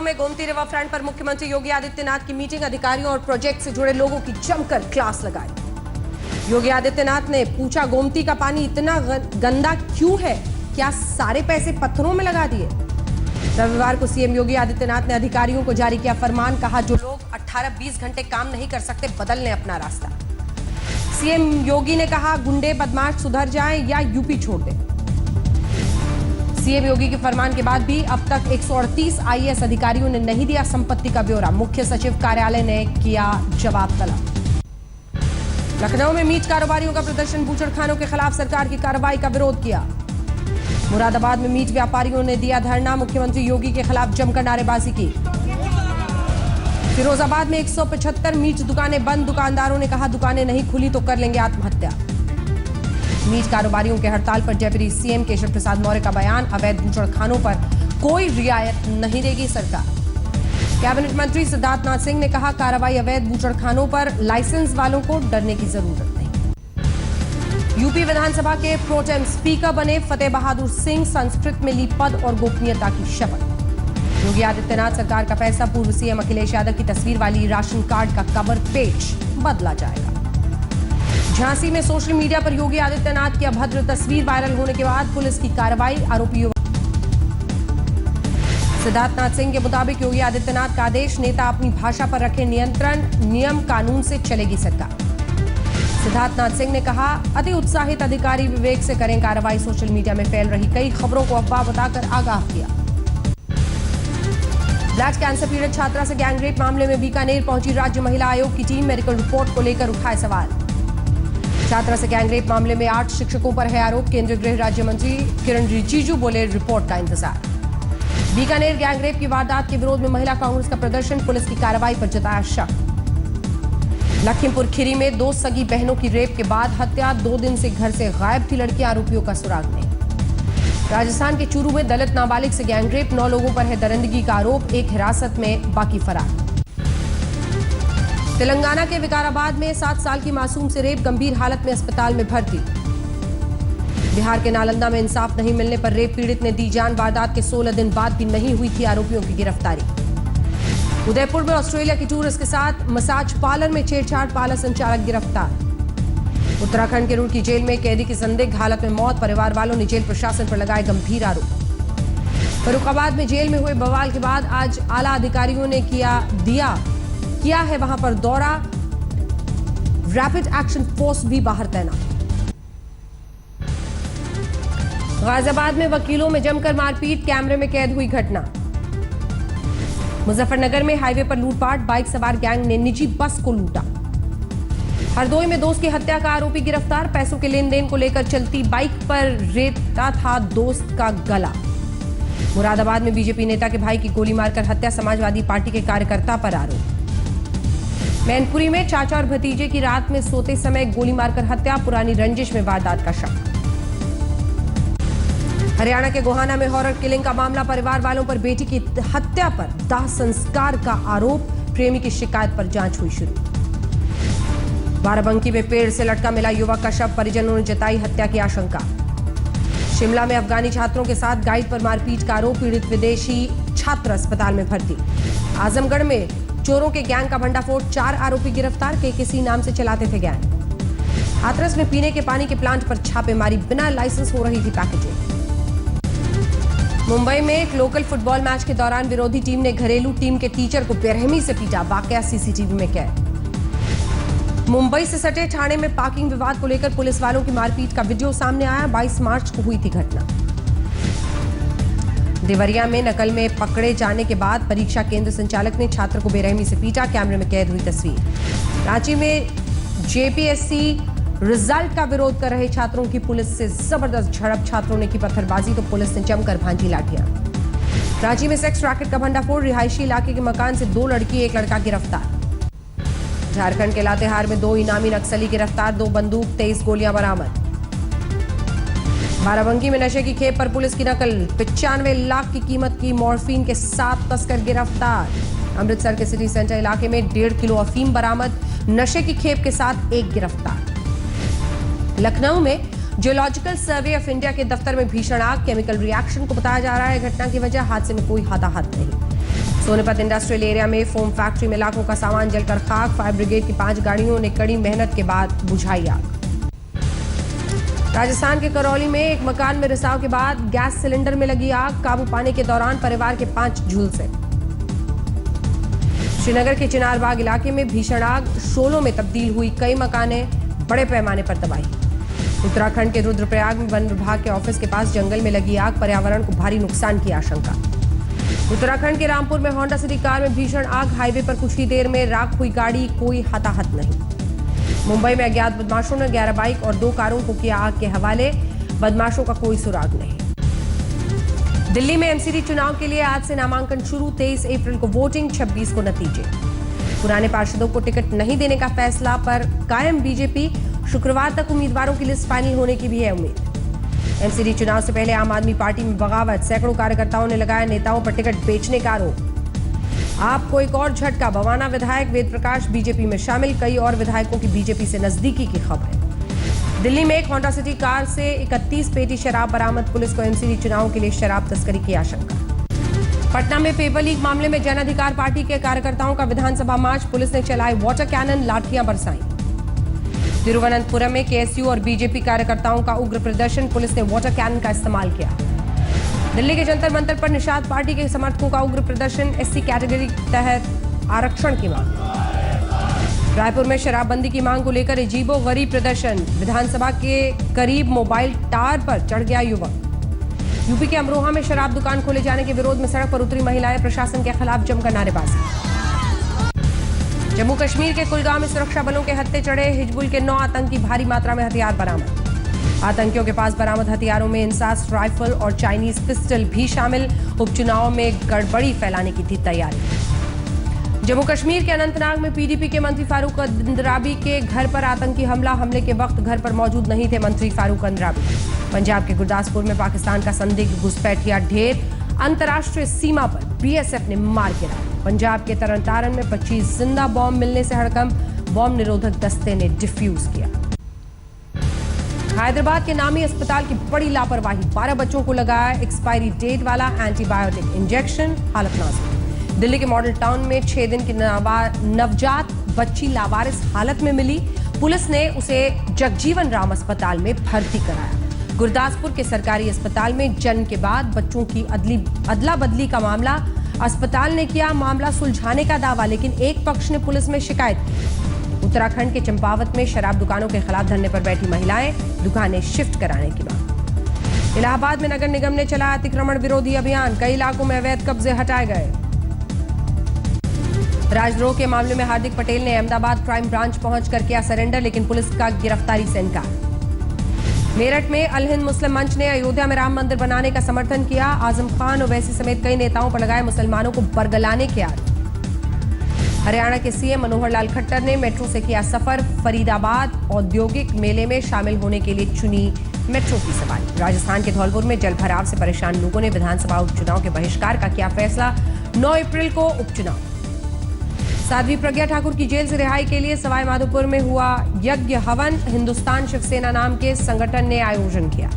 लखनऊ में Gomti river front पर मुख्यमंत्री योगी आदित्यनाथ की मीटिंग, अधिकारियों और प्रोजेक्ट से जुड़े लोगों की जमकर क्लास लगाई। योगी आदित्यनाथ ने पूछा, गोमती का पानी इतना गंदा क्यों है? क्या सारे पैसे पत्थरों में लगा दिए? रविवार को सीएम योगी आदित्यनाथ ने अधिकारियों को जारी किया फरमान, कहा जो लोग 18-20 घंटे काम नहीं कर सकते बदल लें अपना रास्ता। सीएम योगी ने कहा, गुंडे बदमाश सुधर जाएं या यूपी छोड़ दें। सीएम योगी के फरमान के बाद भी अब तक 138 आईएएस अधिकारियों ने नहीं दिया संपत्ति का ब्यौरा। मुख्य सचिव कार्यालय ने किया जवाब तलब। लखनऊ में मीट कारोबारियों का प्रदर्शन, बूचड़खानों के खिलाफ सरकार की कार्रवाई का विरोध किया। मुरादाबाद में मीट व्यापारियों ने दिया धरना, मुख्यमंत्री योगी के खिलाफ जमकर नारेबाजी की। फिरोजाबाद में 175 मीट दुकानें बंद, दुकानदारों ने कहा दुकानें नहीं खुली तो कर लेंगे आत्महत्या। मीट कारोबारियों के हड़ताल पर डेप्यूटी सीएम केशव प्रसाद मौर्य का बयान, अवैध बूचड़खानों पर कोई रियायत नहीं देगी सरकार। कैबिनेट मंत्री सिद्धार्थनाथ सिंह ने कहा, कार्रवाई अवैध बूचड़खानों पर, लाइसेंस वालों को डरने की जरूरत नहीं। यूपी विधानसभा के प्रोटेम स्पीकर बने फतेह बहादुर सिंह, संस्कृत में ली पद और गोपनीयता की शपथ। योगी आदित्यनाथ सरकार का फैसला, पूर्व सीएम अखिलेश यादव की तस्वीर वाली राशन कार्ड का कवर पेज बदला जाएगा। झांसी में सोशल मीडिया पर योगी आदित्यनाथ की अभद्र तस्वीर वायरल होने के बाद पुलिस की कार्रवाई, आरोपी सिद्धार्थनाथ सिंह के मुताबिक योगी आदित्यनाथ का आदेश, नेता अपनी भाषा पर रखे नियंत्रण, नियम कानून से चलेगी सरकार। सिद्धार्थनाथ सिंह ने कहा, अति उत्साहित अधिकारी विवेक से करें कार्रवाई। सोशल मीडिया में फैल रही कई खबरों को अफवाह बताकर आगाह किया। ब्लैक कैंसर पीड़ित छात्रा से गैंगरेप मामले में बीकानेर पहुंची राज्य महिला आयोग की टीम, मेडिकल रिपोर्ट को लेकर उठाए सवाल। छात्रा से गैंगरेप मामले में 8 शिक्षकों पर है आरोप, केंद्रीय गृह राज्य मंत्री किरण रिजिजू बोले रिपोर्ट का इंतजार। बीकानेर गैंगरेप की वारदात के विरोध में महिला कांग्रेस का प्रदर्शन, पुलिस की कार्रवाई पर जताया शक। लखीमपुर खीरी में 2 सगी बहनों की रेप के बाद हत्या, 2 दिन से घर से गायब थी लड़की, आरोपियों का सुराग नहीं। राजस्थान के चूरू में दलित नाबालिग से गैंगरेप, 9 लोगों पर है दरिंदगी का आरोप, 1 हिरासत में, बाकी फरार। तेलंगाना के विकाराबाद में 7 साल की मासूम से रेप, गंभीर हालत में अस्पताल में भर्ती। बिहार के नालंदा में इंसाफ नहीं मिलने पर रेप पीड़ित ने दी जान, वारदात के 16 दिन बाद भी नहीं हुई थी आरोपियों की गिरफ्तारी। उदयपुर में ऑस्ट्रेलिया की टूरिस्ट के साथ मसाज पार्लर में छेड़छाड़, पार्लर संचालक गिरफ्तार। उत्तराखंड के रुड़की जेल में कैदी की संदिग्ध हालत में मौत, परिवार वालों ने जेल प्रशासन पर लगाए गंभीर आरोप। फर्रुखाबाद में जेल में हुए बवाल के बाद आज आला अधिकारियों ने किया है वहां पर दौरा, रैपिड एक्शन फोर्स भी बाहर तैनात। गाजियाबाद में वकीलों में जमकर मारपीट, कैमरे में कैद हुई घटना। मुजफ्फरनगर में हाईवे पर लूटपाट, बाइक सवार गैंग ने निजी बस को लूटा। हरदोई में दोस्त की हत्या का आरोपी गिरफ्तार, पैसों के लेन देन को लेकर चलती बाइक पर रेता था दोस्त का गला। मुरादाबाद में बीजेपी नेता के भाई की गोली मारकर हत्या, समाजवादी पार्टी के कार्यकर्ता पर आरोप। मैनपुरी में चाचा और भतीजे की रात में सोते समय गोली मारकर हत्या, पुरानी रंजिश में वारदात का शक। हरियाणा के गोहाना में हॉरर किलिंग का मामला, परिवार वालों पर बेटी की हत्या पर दाह संस्कार का आरोप, प्रेमी की शिकायत पर जांच हुई शुरू। बाराबंकी में पेड़ से लटका मिला युवक का शव, परिजनों ने जताई हत्या की आशंका। शिमला में अफगानी छात्रों के साथ गाइड पर मारपीट का आरोप, पीड़ित विदेशी छात्र अस्पताल में भर्ती। आजमगढ़ में चोरों के गैंग का भंडाफोड़, 4 आरोपी गिरफ्तार, किसी नाम से चलाते थे गैंग। हाथरस में पीने के पानी के प्लांट पर छापेमारी, बिना लाइसेंस हो रही थी पैकेजिंग। मुंबई में एक लोकल फुटबॉल मैच के दौरान विरोधी टीम ने घरेलू टीम के टीचर को बेरहमी से पीटा, वाकया सीसीटीवी में कैद। मुंबई से सटे ठाणे में पार्किंग विवाद को लेकर पुलिस वालों की मारपीट का वीडियो सामने आया, 22 मार्च को हुई थी घटना। देवरिया में नकल में पकड़े जाने के बाद परीक्षा केंद्र संचालक ने छात्र को बेरहमी से पीटा, कैमरे में कैद हुई तस्वीर। रांची में जेपीएससी रिजल्ट का विरोध कर रहे छात्रों की पुलिस से जबरदस्त झड़प, छात्रों ने की पत्थरबाजी तो पुलिस ने जमकर भांजी लाठियां। रांची में सेक्स रैकेट का भंडाफोड़, रिहायशी इलाके के मकान से 2 लड़की 1 लड़का गिरफ्तार। झारखंड के लातेहार में 2 इनामी नक्सली गिरफ्तार, 2 बंदूक 23 गोलियां बरामद। बाराबंकी में नशे की खेप पर पुलिस की नकल, 95 लाख की कीमत की मॉर्फिन के 7 तस्कर गिरफ्तार। अमृतसर के सिटी सेंटर इलाके में 1.5 किलो अफीम बरामद, नशे की खेप के साथ 1 गिरफ्तार। लखनऊ में जियोलॉजिकल सर्वे ऑफ इंडिया के दफ्तर में भीषण आग, केमिकल रिएक्शन को बताया जा रहा है घटना की वजह, हादसे में कोई हताहत नहीं। सोनीपत इंडस्ट्रियल एरिया में फोम फैक्ट्री में लाखों का सामान जलकर खाक। फायर ब्रिगेड की 5 गाड़ियों ने कड़ी मेहनत के बाद बुझाई आग। राजस्थान के करौली में एक मकान में रिसाव के बाद गैस सिलेंडर में लगी आग। काबू पाने के दौरान परिवार के 5 झुलसे। श्रीनगर के चिनारबाग इलाके में भीषण आग, शोलों में तब्दील हुई कई मकानें, बड़े पैमाने पर तबाही। उत्तराखंड के रुद्रप्रयाग में वन विभाग के ऑफिस के पास जंगल में लगी आग, पर्यावरण को भारी नुकसान की आशंका। उत्तराखंड के रामपुर में होंडा सिटी कार में भीषण आग, हाईवे पर कुछ ही देर में राख हुई गाड़ी, कोई हताहत नहीं। मुंबई में अज्ञात बदमाशों ने 11 बाइक और 2 कारों को किया आग के हवाले, बदमाशों का कोई सुराग नहीं। दिल्ली में एमसीडी चुनाव के लिए आज से नामांकन शुरू, 23 अप्रैल को वोटिंग, 26 को नतीजे। पुराने पार्षदों को टिकट नहीं देने का फैसला पर कायम बीजेपी, शुक्रवार तक उम्मीदवारों की लिस्ट फाइनल होने की भी है उम्मीद। एमसीडी चुनाव से पहले आम आदमी पार्टी में बगावत, सैकड़ों कार्यकर्ताओं ने लगाया नेताओं पर टिकट बेचने का आरोप। आपको एक और झटका, बवाना विधायक वेद प्रकाश बीजेपी में शामिल, कई और विधायकों की बीजेपी से नजदीकी की खबर है। दिल्ली में एक होंडा सिटी कार से 31 पेटी शराब बरामद, पुलिस को एमसीडी चुनाव के लिए शराब तस्करी की आशंका। पटना में पेपर लीक मामले में जन अधिकार पार्टी के कार्यकर्ताओं का विधानसभा मार्च, पुलिस ने चलाई वाटर कैनन, लाठियां बरसाई। तिरुवनंतपुरम में केएसयू और बीजेपी कार्यकर्ताओं का उग्र प्रदर्शन, पुलिस ने वाटर कैनन का इस्तेमाल किया। दिल्ली के जंतर मंतर पर निषाद पार्टी के समर्थकों का उग्र प्रदर्शन, एससी कैटेगरी तहत आरक्षण की मांग। रायपुर में शराबबंदी की मांग को लेकर अजीबोगरीब प्रदर्शन, विधानसभा के करीब मोबाइल टावर पर चढ़ गया युवक। यूपी के अमरोहा में शराब दुकान खोले जाने के विरोध में सड़क पर उतरी महिलाएं, प्रशासन के खिलाफ जमकर नारेबाजी। जम्मू कश्मीर के कुलगाम में सुरक्षा बलों के हत्थे चढ़े, हिजबुल के 9 आतंकी, भारी मात्रा में हथियार बरामद। आतंकियों के पास बरामद हथियारों में इंसास राइफल और चाइनीज पिस्टल भी शामिल। उपचुनाव में गड़बड़ी फैलाने की थी तैयारी। जम्मू कश्मीर के अनंतनाग में पीडीपी के मंत्री फारूक अंद्राबी के घर पर आतंकी हमला, हमले के वक्त घर पर मौजूद नहीं थे मंत्री फारूक अंद्राबी। पंजाब के गुरदासपुर में पाकिस्तान का संदिग्ध घुसपैठिया ढेर, अंतर्राष्ट्रीय सीमा पर बीएसएफ ने मार गिराया। पंजाब के तरनतारन में 25 जिंदा बॉम्ब मिलने से हड़कंप, बॉम्ब निरोधक दस्ते ने डिफ्यूज किया। हैदराबाद के नामी अस्पताल की बड़ी लापरवाही, 12 बच्चों को लगाया एक्सपायरी डेट वाला एंटीबायोटिक इंजेक्शन, हालत नाजुक। दिल्ली के मॉडल टाउन में 6 दिन की नवजात बच्ची लावारिस हालत में मिली, पुलिस ने उसे जगजीवन राम अस्पताल में भर्ती कराया। गुरदासपुर के सरकारी अस्पताल में जन्म के बाद बच्चों की अदला बदली का मामला, अस्पताल ने किया मामला सुलझाने का दावा, लेकिन एक पक्ष ने पुलिस में शिकायत की। उत्तराखंड के चंपावत में शराब दुकानों के खिलाफ धरने पर बैठी महिलाएं, दुकानें शिफ्ट कराने की मांग। इलाहाबाद में नगर निगम ने चलाया अतिक्रमण विरोधी अभियान, कई इलाकों में अवैध कब्जे हटाए गए। राजद्रोह के मामले में हार्दिक पटेल ने अहमदाबाद क्राइम ब्रांच पहुंचकर किया सरेंडर, लेकिन पुलिस का गिरफ्तारी से इनकार। मेरठ में अल हिंद मुस्लिम मंच ने अयोध्या में राम मंदिर बनाने का समर्थन किया। आजम खान, ओवैसी समेत कई नेताओं पर लगाए मुसलमानों को बरगलाने के आरोप। हरियाणा के सीएम मनोहर लाल खट्टर ने मेट्रो से किया सफर, फरीदाबाद औद्योगिक मेले में शामिल होने के लिए चुनी मेट्रो की सवारी। राजस्थान के धौलपुर में जलभराव से परेशान लोगों ने विधानसभा उपचुनाव के बहिष्कार का किया फैसला, 9 अप्रैल को उपचुनाव। साध्वी प्रज्ञा ठाकुर की जेल से रिहाई के लिए सवाई माधोपुर में हुआ यज्ञ हवन, हिंदुस्तान शिवसेना नाम के संगठन ने आयोजन किया।